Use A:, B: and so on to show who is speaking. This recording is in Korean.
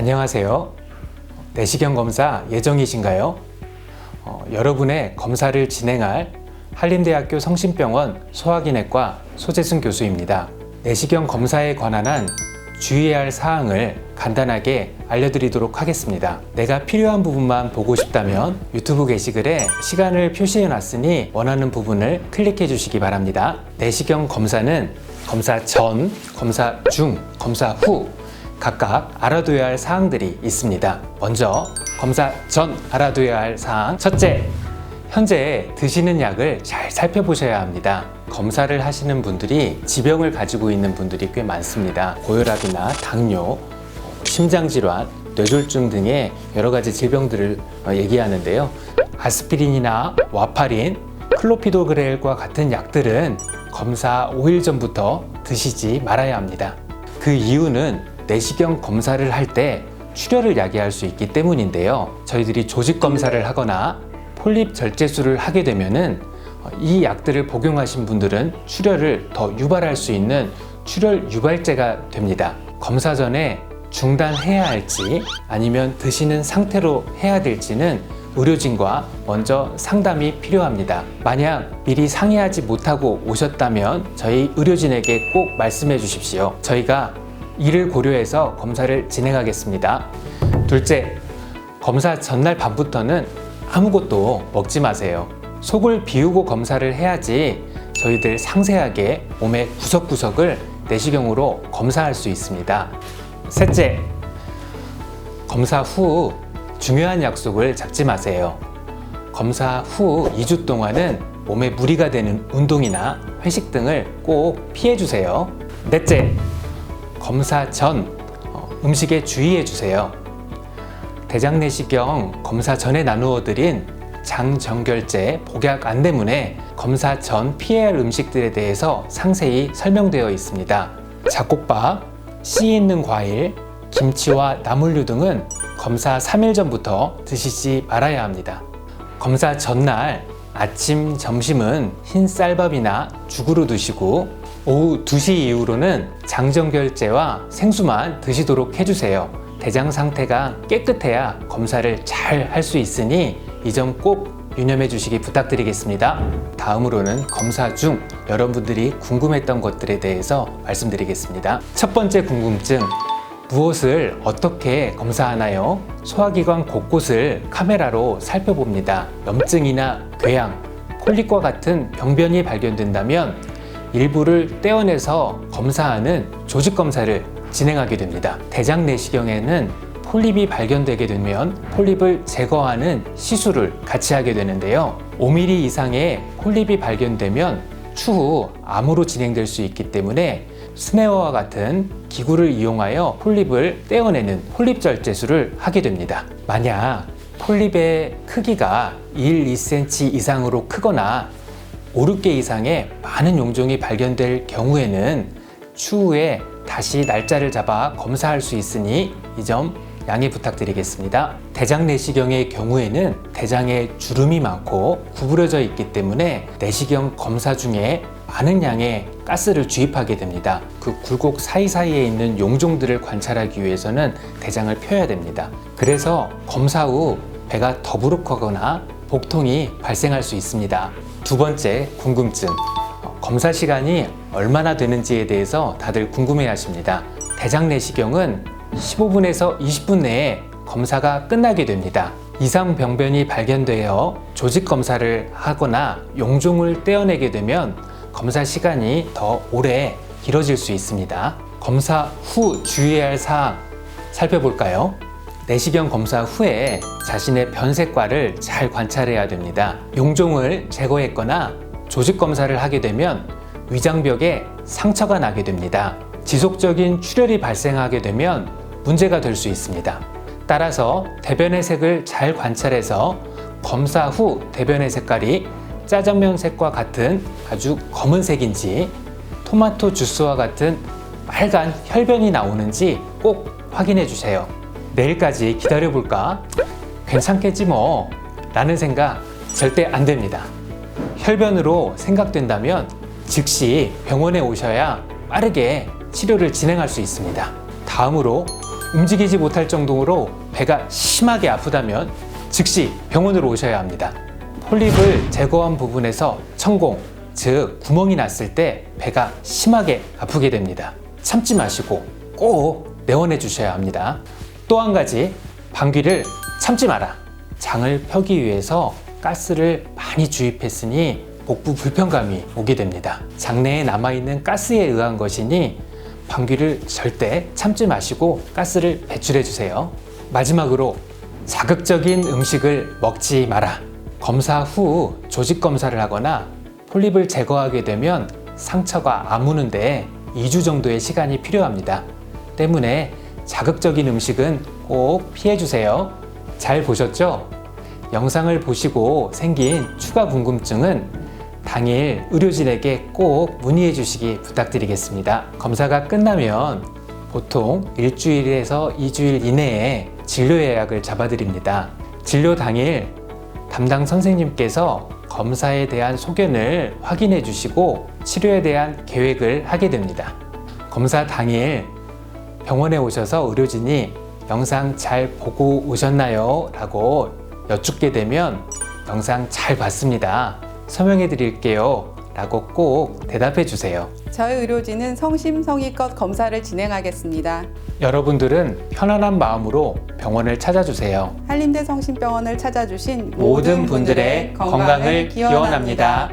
A: 안녕하세요. 내시경 검사 예정이신가요? 여러분의 검사를 진행할 한림대학교 성심병원 소화기내과 소재승 교수입니다. 내시경 검사에 관한 주의해야 할 사항을 간단하게 알려드리도록 하겠습니다. 내가 필요한 부분만 보고 싶다면 유튜브 게시글에 시간을 표시해 놨으니 원하는 부분을 클릭해 주시기 바랍니다. 내시경 검사는 검사 전, 검사 중, 검사 후 각각 알아둬야 할 사항들이 있습니다. 먼저 검사 전 알아둬야 할 사항 첫째, 현재 드시는 약을 잘 살펴보셔야 합니다. 검사를 하시는 분들이 지병을 가지고 있는 분들이 꽤 많습니다. 고혈압이나 당뇨, 심장질환, 뇌졸중 등의 여러 가지 질병들을 얘기하는데요. 아스피린이나 와파린, 클로피도그렐과 같은 약들은 검사 5일 전부터 드시지 말아야 합니다. 그 이유는 내시경 검사를 할 때 출혈을 야기할 수 있기 때문인데요. 저희들이 조직 검사를 하거나 폴립 절제술을 하게 되면은 이 약들을 복용하신 분들은 출혈을 더 유발할 수 있는 출혈 유발제가 됩니다. 검사 전에 중단해야 할지 아니면 드시는 상태로 해야 될지는 의료진과 먼저 상담이 필요합니다. 만약 미리 상의하지 못하고 오셨다면 저희 의료진에게 꼭 말씀해 주십시오. 저희가 이를 고려해서 검사를 진행하겠습니다. 둘째, 검사 전날 밤부터는 아무것도 먹지 마세요. 속을 비우고 검사를 해야지 저희들 상세하게 몸의 구석구석을 내시경으로 검사할 수 있습니다. 셋째, 검사 후 중요한 약속을 잡지 마세요. 검사 후 2주 동안은 몸에 무리가 되는 운동이나 회식 등을 꼭 피해 주세요. 넷째, 검사 전 음식에 주의해 주세요. 대장 내시경 검사 전에 나누어 드린 장정결제 복약 안내문에 검사 전 피해야 할 음식들에 대해서 상세히 설명되어 있습니다. 잡곡밥, 씨 있는 과일, 김치와 나물류 등은 검사 3일 전부터 드시지 말아야 합니다. 검사 전날 아침, 점심은 흰 쌀밥이나 죽으로 드시고 오후 2시 이후로는 장정결제와 생수만 드시도록 해주세요. 대장 상태가 깨끗해야 검사를 잘 할 수 있으니 이 점 꼭 유념해 주시기 부탁드리겠습니다. 다음으로는 검사 중 여러분들이 궁금했던 것들에 대해서 말씀드리겠습니다. 첫 번째 궁금증, 무엇을 어떻게 검사하나요? 소화기관 곳곳을 카메라로 살펴봅니다. 염증이나 궤양, 콜릭과 같은 병변이 발견된다면 일부를 떼어내서 검사하는 조직 검사를 진행하게 됩니다. 대장 내시경에는 폴립이 발견되게 되면 폴립을 제거하는 시술을 같이 하게 되는데요. 5mm 이상의 폴립이 발견되면 추후 암으로 진행될 수 있기 때문에 스네어와 같은 기구를 이용하여 폴립을 떼어내는 폴립 절제술을 하게 됩니다. 만약 폴립의 크기가 1, 2cm 이상으로 크거나 5, 6개 이상의 많은 용종이 발견될 경우에는 추후에 다시 날짜를 잡아 검사할 수 있으니 이 점 양해 부탁드리겠습니다. 대장 내시경의 경우에는 대장에 주름이 많고 구부러져 있기 때문에 내시경 검사 중에 많은 양의 가스를 주입하게 됩니다. 그 굴곡 사이사이에 있는 용종들을 관찰하기 위해서는 대장을 펴야 됩니다. 그래서 검사 후 배가 더부룩하거나 복통이 발생할 수 있습니다. 두 번째 궁금증, 검사 시간이 얼마나 되는지에 대해서 다들 궁금해 하십니다. 대장 내시경은 15분에서 20분 내에 검사가 끝나게 됩니다. 이상 병변이 발견되어 조직 검사를 하거나 용종을 떼어내게 되면 검사 시간이 더 오래 길어질 수 있습니다. 검사 후 주의해야 할 사항 살펴볼까요? 내시경 검사 후에 자신의 변색과를 잘 관찰해야 됩니다. 용종을 제거했거나 조직 검사를 하게 되면 위장벽에 상처가 나게 됩니다. 지속적인 출혈이 발생하게 되면 문제가 될 수 있습니다. 따라서 대변의 색을 잘 관찰해서 검사 후 대변의 색깔이 짜장면 색과 같은 아주 검은색인지 토마토 주스와 같은 빨간 혈변이 나오는지 꼭 확인해 주세요. 내일까지 기다려볼까? 괜찮겠지 뭐 라는 생각 절대 안 됩니다. 혈변으로 생각된다면 즉시 병원에 오셔야 빠르게 치료를 진행할 수 있습니다. 다음으로 움직이지 못할 정도로 배가 심하게 아프다면 즉시 병원으로 오셔야 합니다. 폴립을 제거한 부분에서 천공, 즉 구멍이 났을 때 배가 심하게 아프게 됩니다. 참지 마시고 꼭 내원해 주셔야 합니다. 또 한 가지, 방귀를 참지 마라. 장을 펴기 위해서 가스를 많이 주입했으니 복부 불편감이 오게 됩니다. 장내에 남아있는 가스에 의한 것이니 방귀를 절대 참지 마시고 가스를 배출해 주세요. 마지막으로 자극적인 음식을 먹지 마라. 검사 후 조직 검사를 하거나 폴립을 제거하게 되면 상처가 아무는데 2주 정도의 시간이 필요합니다. 때문에 자극적인 음식은 꼭 피해 주세요. 잘 보셨죠? 영상을 보시고 생긴 추가 궁금증은 당일 의료진에게 꼭 문의해 주시기 부탁드리겠습니다. 검사가 끝나면 보통 일주일에서 2주일 이내에 진료 예약을 잡아드립니다. 진료 당일 담당 선생님께서 검사에 대한 소견을 확인해 주시고 치료에 대한 계획을 하게 됩니다. 검사 당일 병원에 오셔서 의료진이 영상 잘 보고 오셨나요? 라고 여쭙게 되면 영상 잘 봤습니다. 설명해 드릴게요. 라고 꼭 대답해 주세요.
B: 저희 의료진은 성심성의껏 검사를 진행하겠습니다.
A: 여러분들은 편안한 마음으로 병원을 찾아주세요.
B: 한림대 성심병원을 찾아주신
A: 모든 분들의 건강을 기원합니다.